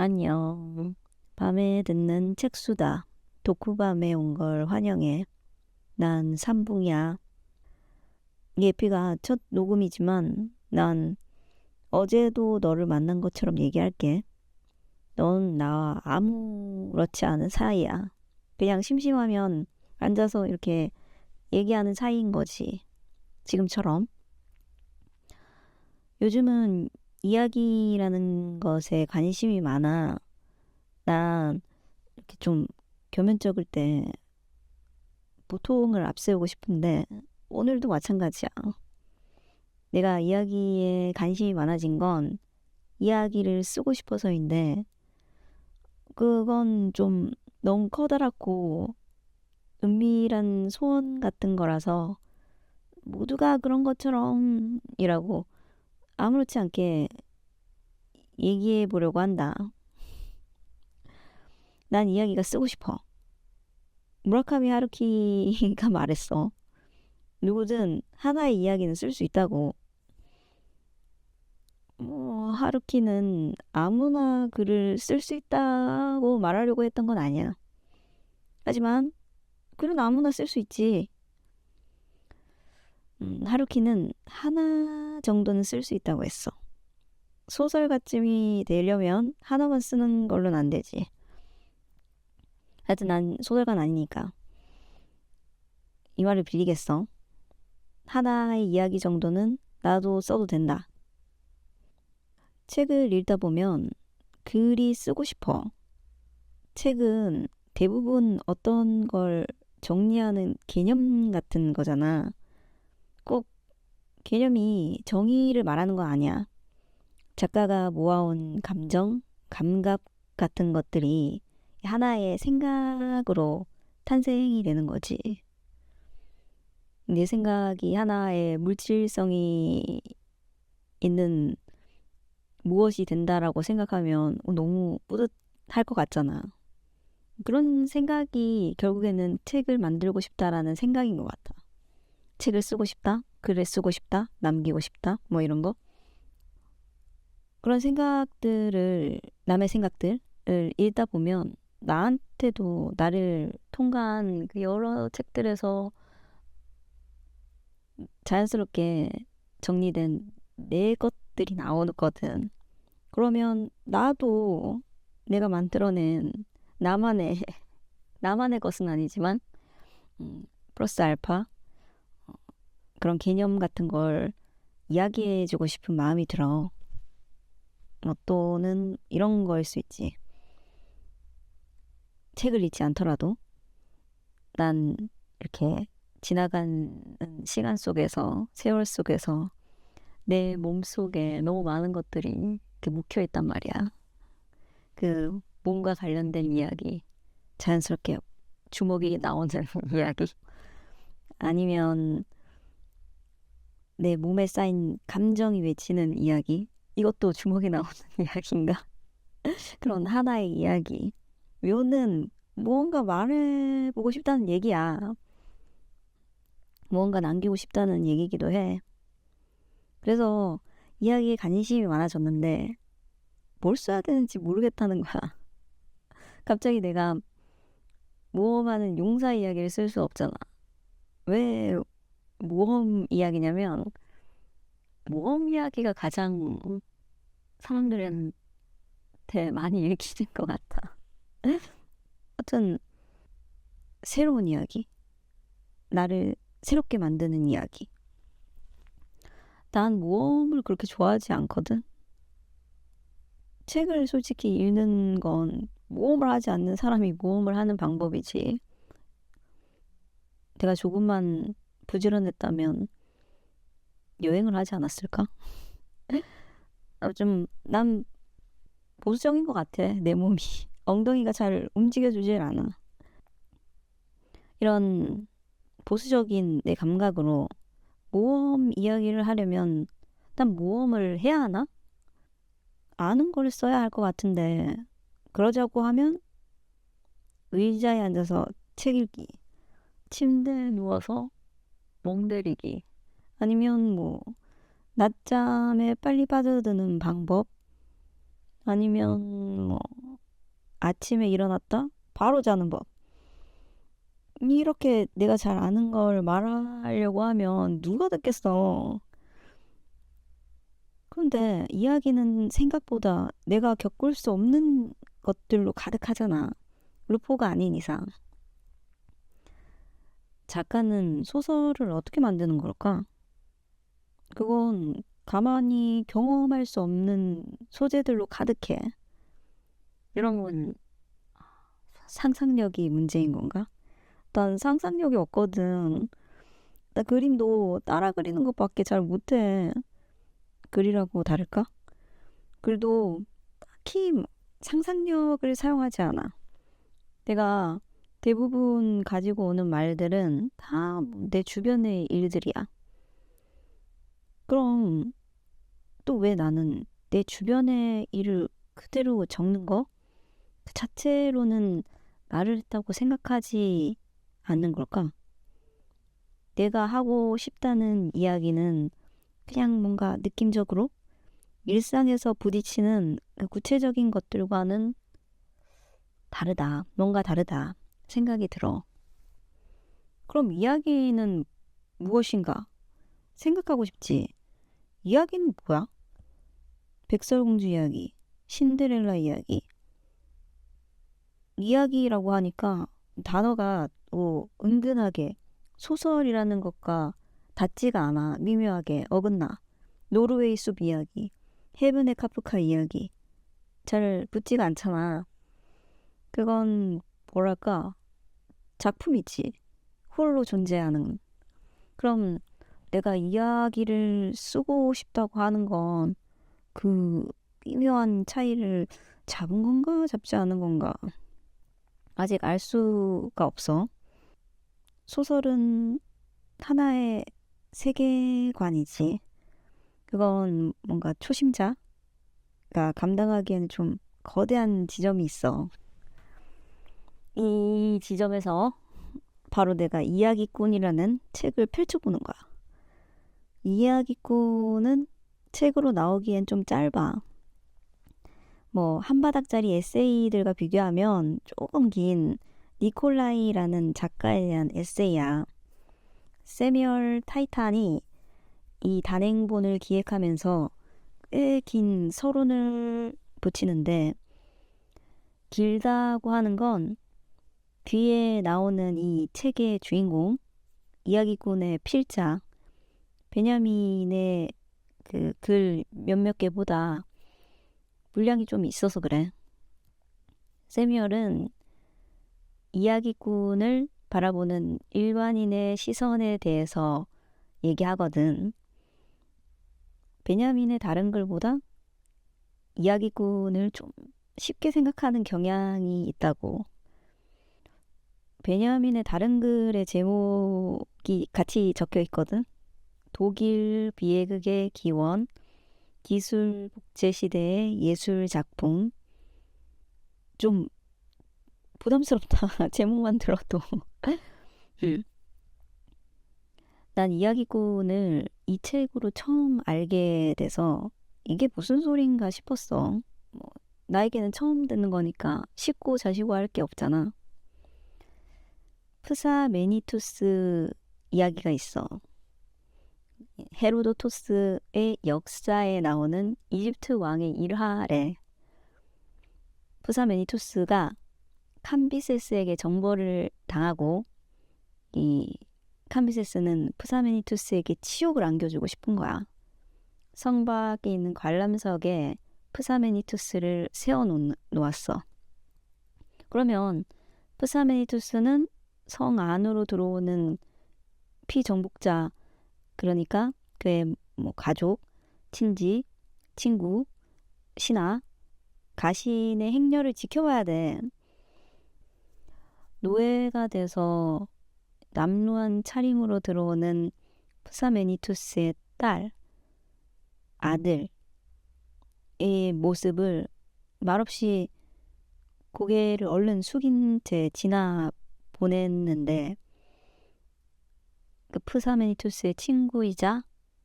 안녕. 밤에 듣는 책수다. 독후밤에 온 걸 환영해. 난 삼붕이야. 이 에피가 첫 녹음이지만 난 어제도 너를 만난 것처럼 얘기할게. 넌 나와 아무렇지 않은 사이야. 그냥 심심하면 앉아서 이렇게 얘기하는 사이인 거지. 지금처럼. 요즘은 이야기라는 것에 관심이 많아. 난 이렇게 좀 겸연쩍을 때 보통을 앞세우고 싶은데 오늘도 마찬가지야. 내가 이야기에 관심이 많아진 건 이야기를 쓰고 싶어서인데 그건 좀 너무 커다랗고 은밀한 소원 같은 거라서 모두가 그런 것처럼 이라고 아무렇지 않게 얘기해 보려고 한다. 난 이야기가 쓰고 싶어. 무라카미 하루키가 말했어. 누구든 하나의 이야기는 쓸 수 있다고. 하루키는 아무나 글을 쓸 수 있다고 말하려고 했던 건 아니야. 하지만 글은 아무나 쓸 수 있지. 하루키는 하나 정도는 쓸 수 있다고 했어. 소설가쯤이 되려면 하나만 쓰는 걸로는 안 되지. 하여튼 난 소설가는 아니니까. 이 말을 빌리겠어. 하나의 이야기 정도는 나도 써도 된다. 책을 읽다 보면 글이 쓰고 싶어. 책은 대부분 어떤 걸 정리하는 개념 같은 거잖아. 꼭 개념이 정의를 말하는 거 아니야. 작가가 모아온 감정, 감각 같은 것들이 하나의 생각으로 탄생이 되는 거지. 내 생각이 하나의 물질성이 있는 무엇이 된다라고 생각하면 너무 뿌듯할 것 같잖아. 그런 생각이 결국에는 책을 만들고 싶다라는 생각인 것 같아. 책을 쓰고 싶다, 글을 쓰고 싶다, 남기고 싶다, 뭐 이런 거. 그런 생각들을, 남의 생각들을 읽다 보면 나한테도 나를 통과한 그 여러 책들에서 자연스럽게 정리된 내 것들이 나오거든. 그러면 나도 내가 만들어낸 나만의, 나만의 것은 아니지만, 플러스 알파, 그런 개념 같은 걸 이야기해주고 싶은 마음이 들어. 또는 이런 거일 수 있지. 책을 읽지 않더라도 난 이렇게 지나간 시간 속에서, 세월 속에서 내 몸속에 너무 많은 것들이 이렇게 묵혀있단 말이야. 그 몸과 관련된 이야기, 자연스럽게 주먹이 나오는 이야기, 아니면 내 몸에 쌓인 감정이 외치는 이야기, 이것도 주먹이 나오는 이야기인가? 그런 하나의 이야기. 묘는 무언가 말해보고 싶다는 얘기야. 무언가 남기고 싶다는 얘기기도 해. 그래서 이야기에 관심이 많아졌는데 뭘 써야 되는지 모르겠다는 거야. 갑자기 내가 모험하는 용사 이야기를 쓸 수 없잖아. 왜 모험 이야기냐면 모험 이야기가 가장 사람들한테 많이 읽히는 것 같아. 하여튼 새로운 이야기, 나를 새롭게 만드는 이야기. 난 모험을 그렇게 좋아하지 않거든. 책을 솔직히 읽는 건 모험을 하지 않는 사람이 모험을 하는 방법이지. 내가 조금만 부지런했다면 여행을 하지 않았을까? 난 보수적인 것 같아, 내 몸이. 엉덩이가 잘 움직여주질 않아. 이런 보수적인 내 감각으로 모험 이야기를 하려면 일단 모험을 해야 하나? 아는 걸 써야 할 것 같은데 그러자고 하면 의자에 앉아서 책 읽기, 침대에 누워서 멍 때리기, 아니면 뭐 낮잠에 빨리 빠져드는 방법, 아니면 뭐 아침에 일어났다 바로 자는 법. 이렇게 내가 잘 아는 걸 말하려고 하면 누가 듣겠어. 그런데 이야기는 생각보다 내가 겪을 수 없는 것들로 가득하잖아. 루포가 아닌 이상. 작가는 소설을 어떻게 만드는 걸까? 그건 가만히 경험할 수 없는 소재들로 가득해. 이런 건 상상력이 문제인 건가? 난 상상력이 없거든. 나 그림도 따라 그리는 것밖에 잘 못해. 글이라고 다를까? 글도 딱히 상상력을 사용하지 않아. 내가 대부분 가지고 오는 말들은 다 내 주변의 일들이야. 그럼 또 왜 나는 내 주변의 일을 그대로 적는 거? 그 자체로는 말을 했다고 생각하지 않는 걸까? 내가 하고 싶다는 이야기는 그냥 뭔가 느낌적으로 일상에서 부딪히는 그 구체적인 것들과는 다르다. 뭔가 다르다. 생각이 들어. 그럼 이야기는 무엇인가? 생각하고 싶지. 이야기는 뭐야? 백설공주 이야기, 신데렐라 이야기. 이야기라고 하니까 단어가 은근하게 소설이라는 것과 닿지가 않아. 미묘하게 어긋나. 노르웨이 숲 이야기, 헤븐의 카프카 이야기. 잘 붙지가 않잖아. 그건 뭐랄까 작품이지. 홀로 존재하는. 그럼 내가 이야기를 쓰고 싶다고 하는 건 그 미묘한 차이를 잡은 건가 잡지 않은 건가 아직 알 수가 없어. 소설은 하나의 세계관이지. 그건 뭔가 초심자가 감당하기에는 좀 거대한 지점이 있어. 이 지점에서 바로 내가 이야기꾼이라는 책을 펼쳐보는 거야. 이야기꾼은 책으로 나오기엔 좀 짧아. 뭐 한 바닥짜리 에세이들과 비교하면 조금 긴 니콜라이라는 작가에 대한 에세이야. 세뮤얼 타이탄이 이 단행본을 기획하면서 꽤 긴 서론을 붙이는데 길다고 하는 건 뒤에 나오는 이 책의 주인공 이야기꾼의 필자 베냐민의 그 글 몇몇 개보다 분량이 좀 있어서 그래. 세뮤얼은 이야기꾼을 바라보는 일반인의 시선에 대해서 얘기하거든. 베냐민의 다른 글보다 이야기꾼을 좀 쉽게 생각하는 경향이 있다고. 베냐민의 다른 글의 제목이 같이 적혀 있거든. 독일 비예극의 기원, 기술 복제 시대의 예술 작품. 좀 부담스럽다. 제목만 들어도. 난 이야기꾼을 이 책으로 처음 알게 돼서 이게 무슨 소린가 싶었어. 뭐, 나에게는 처음 듣는 거니까 쉽고 자시고 할 게 없잖아. 프사메니투스 이야기가 있어. 헤로도토스의 역사에 나오는 이집트 왕의 일화래. 프사메니투스가 캄비세스에게 정벌을 당하고 이 캄비세스는 프사메니투스에게 치욕을 안겨주고 싶은 거야. 성 밖에 있는 관람석에 프사메니투스를 세워놓았어. 그러면 프사메니투스는 성 안으로 들어오는 피정복자, 그러니까 그의 뭐 가족, 친지, 친구, 신하, 가신의 행렬을 지켜봐야 돼. 노예가 돼서 남루한 차림으로 들어오는 프사메니투스의 딸, 아들의 모습을 말없이 고개를 얼른 숙인 채 지나 보냈는데 그 프사메니투스의 친구이자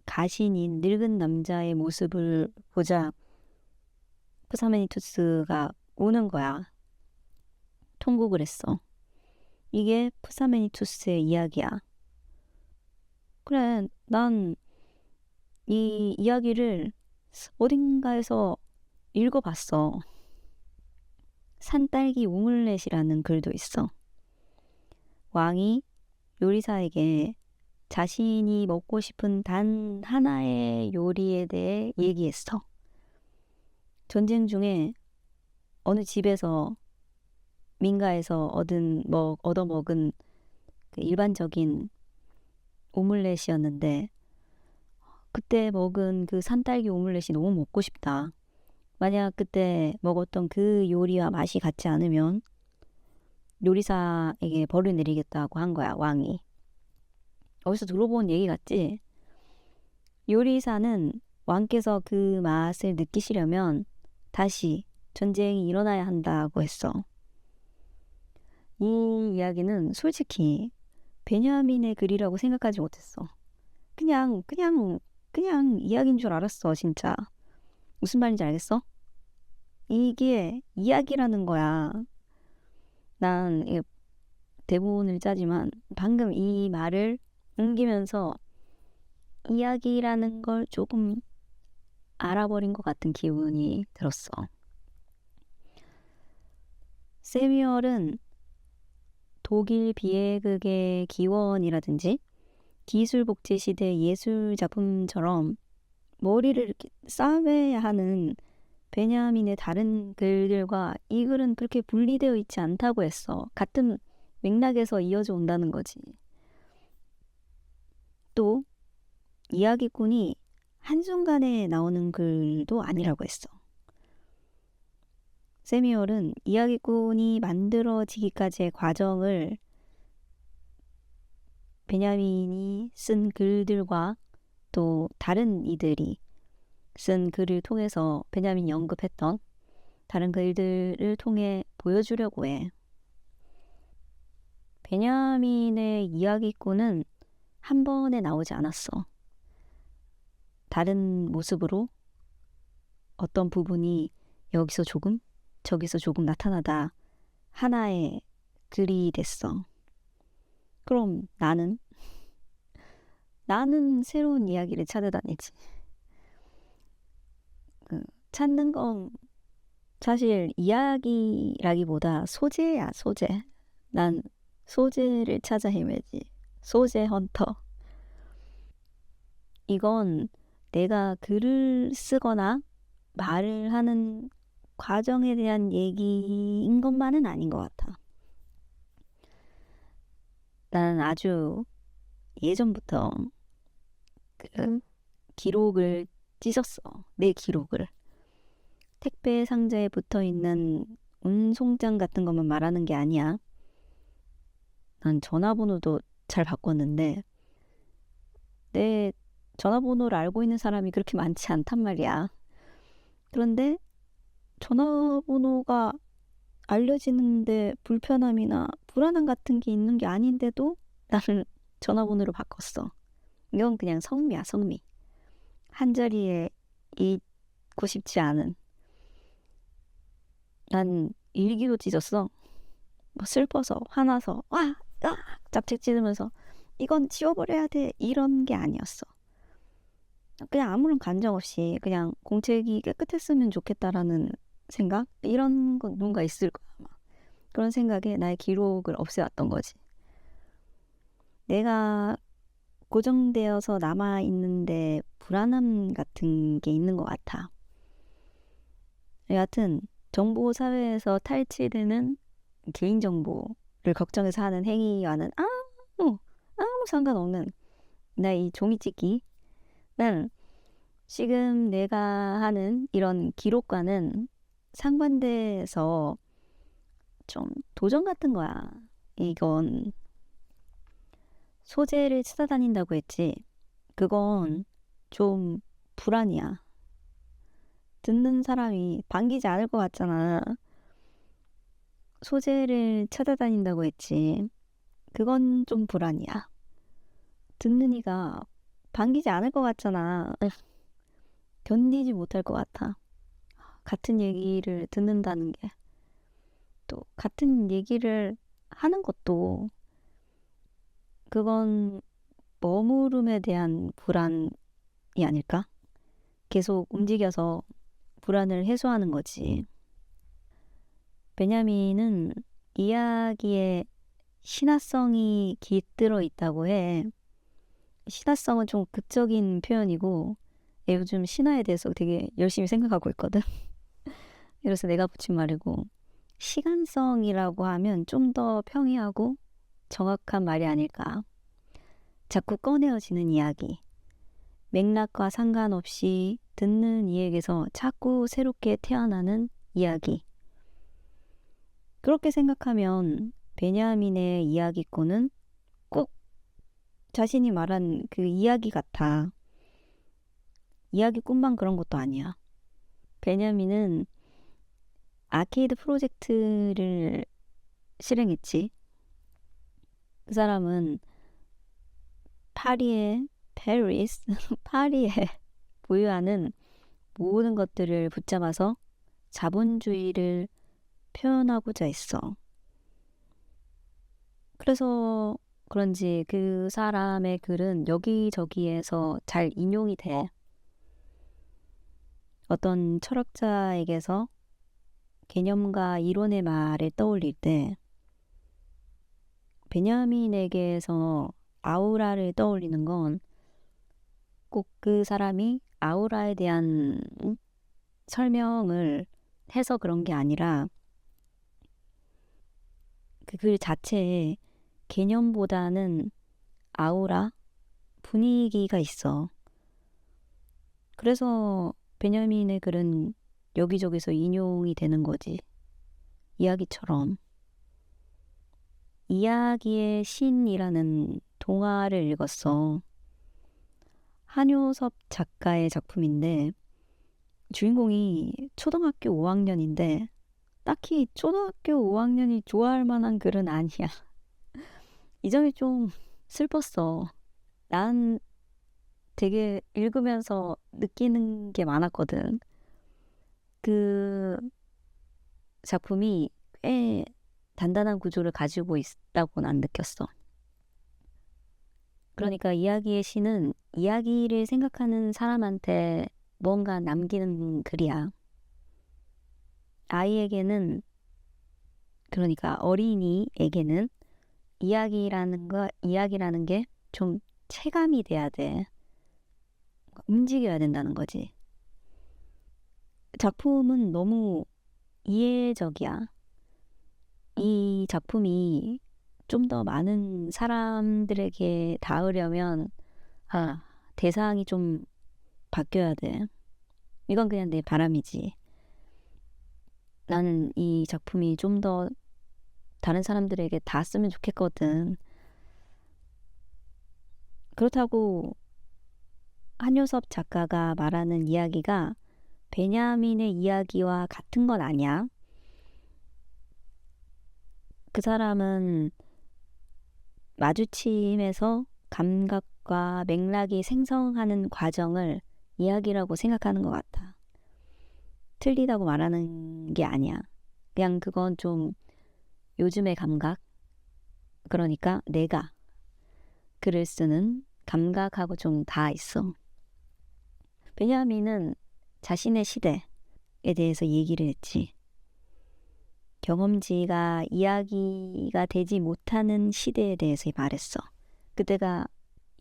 가신인 늙은 남자의 모습을 보자 푸사메니투스가 우는 거야. 통곡을 했어. 이게 푸사메니투스의 이야기야. 그래, 난 이 이야기를 어딘가에서 읽어봤어. 산딸기 오믈렛이라는 글도 있어. 왕이 요리사에게 자신이 먹고 싶은 단 하나의 요리에 대해 얘기했어. 전쟁 중에 어느 집에서 민가에서 얻어먹은 그 일반적인 오믈렛이었는데 그때 먹은 그 산딸기 오믈렛이 너무 먹고 싶다. 만약 그때 먹었던 그 요리와 맛이 같지 않으면 요리사에게 벌을 내리겠다고 한 거야, 왕이. 어디서 들어본 얘기 같지? 요리사는 왕께서 그 맛을 느끼시려면 다시 전쟁이 일어나야 한다고 했어. 이 이야기는 솔직히 베냐민의 글이라고 생각하지 못했어. 그냥 이야기인 줄 알았어, 진짜. 무슨 말인지 알겠어? 이게 이야기라는 거야. 난 대본을 짜지만 방금 이 말을 옮기면서 이야기라는 걸 조금 알아버린 것 같은 기분이 들었어. 세뮤얼은 독일 비예극의 기원이라든지 기술복제시대 예술작품처럼 머리를 이렇게 싸매야 하는 베냐민의 다른 글들과 이 글은 그렇게 분리되어 있지 않다고 했어. 같은 맥락에서 이어져 온다는 거지. 또 이야기꾼이 한순간에 나오는 글도 아니라고 했어. 세뮤얼은 이야기꾼이 만들어지기까지의 과정을 베냐민이 쓴 글들과 또 다른 이들이 쓴 글을 통해서 베냐민이 언급했던 다른 글들을 통해 보여주려고 해. 베냐민의 이야기꾼은 한 번에 나오지 않았어. 다른 모습으로 어떤 부분이 여기서 조금, 저기서 조금 나타나다 하나의 글이 됐어. 그럼 나는 새로운 이야기를 찾아다니지. 찾는 건 사실 이야기라기보다 소재야, 소재. 난 소재를 찾아 헤매지. 소재 헌터. 이건 내가 글을 쓰거나 말을 하는 과정에 대한 얘기인 것만은 아닌 것 같아. 난 아주 예전부터 그 기록을 찢었어. 내 기록을. 택배 상자에 붙어 있는 운송장 같은 것만 말하는 게 아니야. 난 전화번호도 잘 바꿨는데 내 전화번호를 알고 있는 사람이 그렇게 많지 않단 말이야. 그런데 전화번호가 알려지는데 불편함이나 불안함 같은 게 있는 게 아닌데도 나는 전화번호를 바꿨어. 이건 그냥 성미야, 성미. 한자리에 잊고 싶지 않은. 난 일기도 찢었어. 뭐 슬퍼서, 화나서, 짭책 찢으면서 이건 지워버려야 돼. 이런 게 아니었어. 그냥 아무런 감정 없이 그냥 공책이 깨끗했으면 좋겠다라는 생각? 이런 건 뭔가 있을 거야, 아마. 그런 생각에 나의 기록을 없애왔던 거지. 내가 고정되어서 남아있는데 불안함 같은 게 있는 것 같아. 여하튼 정보 사회에서 탈취되는 개인정보를 걱정해서 하는 행위와는 아무 상관없는 나의 이 종이찍기. 난 지금 내가 하는 이런 기록과는 상반돼서 좀 도전 같은 거야. 이건 소재를 찾아다닌다고 했지. 그건 좀 불안이야. 듣는 사람이 반기지 않을 것 같잖아. 소재를 찾아다닌다고 했지. 그건 좀 불안이야. 듣는 이가 반기지 않을 것 같잖아. 견디지 못할 것 같아. 같은 얘기를 듣는다는 게, 또 같은 얘기를 하는 것도, 그건 머무름에 대한 불안이 아닐까? 계속 움직여서 불안을 해소하는 거지. 베냐민은 이야기에 신화성이 깃들어 있다고 해. 신화성은 좀 극적인 표현이고, 요즘 신화에 대해서 되게 열심히 생각하고 있거든. 그래서 내가 붙인 말이고, 시간성이라고 하면 좀 더 평이하고 정확한 말이 아닐까. 자꾸 꺼내어지는 이야기, 맥락과 상관없이 듣는 이에게서 자꾸 새롭게 태어나는 이야기. 그렇게 생각하면 베냐민의 이야기꾼은 꼭 자신이 말한 그 이야기 같아. 이야기꾼만 그런 것도 아니야. 베냐민은 아케이드 프로젝트를 실행했지. 그 사람은 파리에 파리에 보유하는 모든 것들을 붙잡아서 자본주의를 표현하고자 했어. 그래서 그런지 그 사람의 글은 여기저기에서 잘 인용이 돼. 어떤 철학자에게서 개념과 이론의 말을 떠올릴 때 베냐민에게서 아우라를 떠올리는 건 꼭 그 사람이 아우라에 대한 설명을 해서 그런 게 아니라 그 글 자체에 개념보다는 아우라, 분위기가 있어. 그래서 베냐민의 글은 여기저기서 인용이 되는 거지. 이야기처럼. 이야기의 신이라는 동화를 읽었어. 한효섭 작가의 작품인데 주인공이 초등학교 5학년인데 딱히 초등학교 5학년이 좋아할 만한 글은 아니야. 이 점이 좀 슬펐어. 난 되게 읽으면서 느끼는 게 많았거든. 그 작품이 꽤 단단한 구조를 가지고 있다고 난 느꼈어. 그러니까 이야기의 시는 이야기를 생각하는 사람한테 뭔가 남기는 글이야. 아이에게는, 그러니까 어린이에게는 이야기라는 게 좀 체감이 돼야 돼. 움직여야 된다는 거지. 작품은 너무 이해적이야. 이 작품이 좀 더 많은 사람들에게 닿으려면, 대상이 좀 바뀌어야 돼. 이건 그냥 내 바람이지. 나는 이 작품이 좀 더 다른 사람들에게 닿았으면 좋겠거든. 그렇다고 한효섭 작가가 말하는 이야기가 베냐민의 이야기와 같은 건 아니야. 그 사람은 마주침에서 감각과 맥락이 생성하는 과정을 이야기라고 생각하는 것 같아. 틀리다고 말하는 게 아니야. 그냥 그건 좀 요즘의 감각. 그러니까 내가 글을 쓰는 감각하고 좀 다 있어. 베냐민은 자신의 시대에 대해서 얘기를 했지. 경험지가 이야기가 되지 못하는 시대에 대해서 말했어. 그때가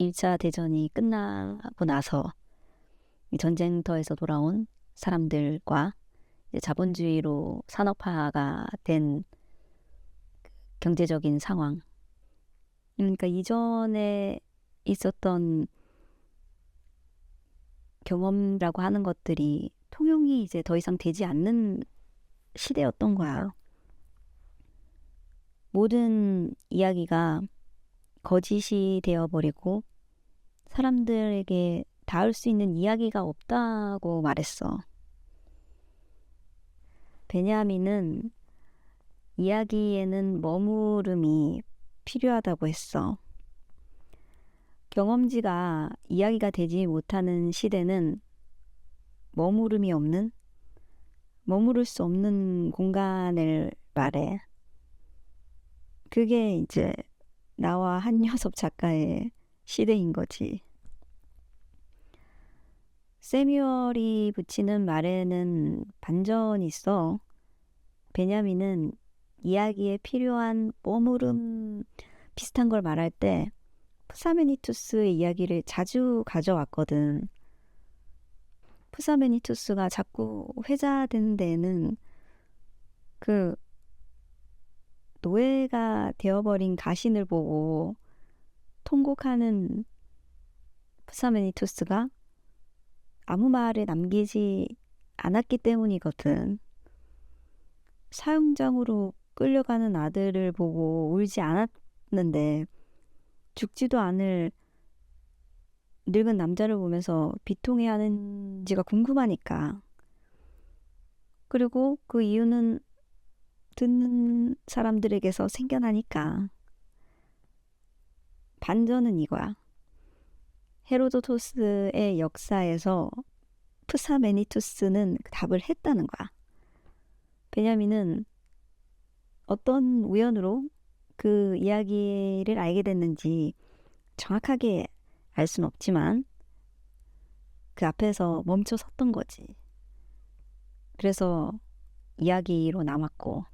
1차 대전이 끝나고 나서 이 전쟁터에서 돌아온 사람들과 이제 자본주의로 산업화가 된 경제적인 상황. 그러니까 이전에 있었던 경험이라고 하는 것들이 통용이 이제 더 이상 되지 않는 시대였던 거야. 모든 이야기가 거짓이 되어버리고 사람들에게 닿을 수 있는 이야기가 없다고 말했어. 베냐민은 이야기에는 머무름이 필요하다고 했어. 경험지가 이야기가 되지 못하는 시대는 머무름이 없는 머무를 수 없는 공간을 말해. 그게 이제 나와 한여섭 작가의 시대인 거지. 세뮤얼이 붙이는 말에는 반전이 있어. 베냐민은 이야기에 필요한 머무름 비슷한 걸 말할 때 푸사메니투스의 이야기를 자주 가져왔거든. 푸사메니투스가 자꾸 회자되는 데에는 그 노예가 되어버린 가신을 보고 통곡하는 푸사메니투스가 아무 말을 남기지 않았기 때문이거든. 사형장으로 끌려가는 아들을 보고 울지 않았는데 죽지도 않을 늙은 남자를 보면서 비통해하는지가 궁금하니까. 그리고 그 이유는 듣는 사람들에게서 생겨나니까. 반전은 이거야. 헤로도토스의 역사에서 푸사메니투스는 답을 했다는 거야. 베냐민은 어떤 우연으로 그 이야기를 알게 됐는지 정확하게 알 순 없지만 그 앞에서 멈춰 섰던 거지. 그래서 이야기로 남았고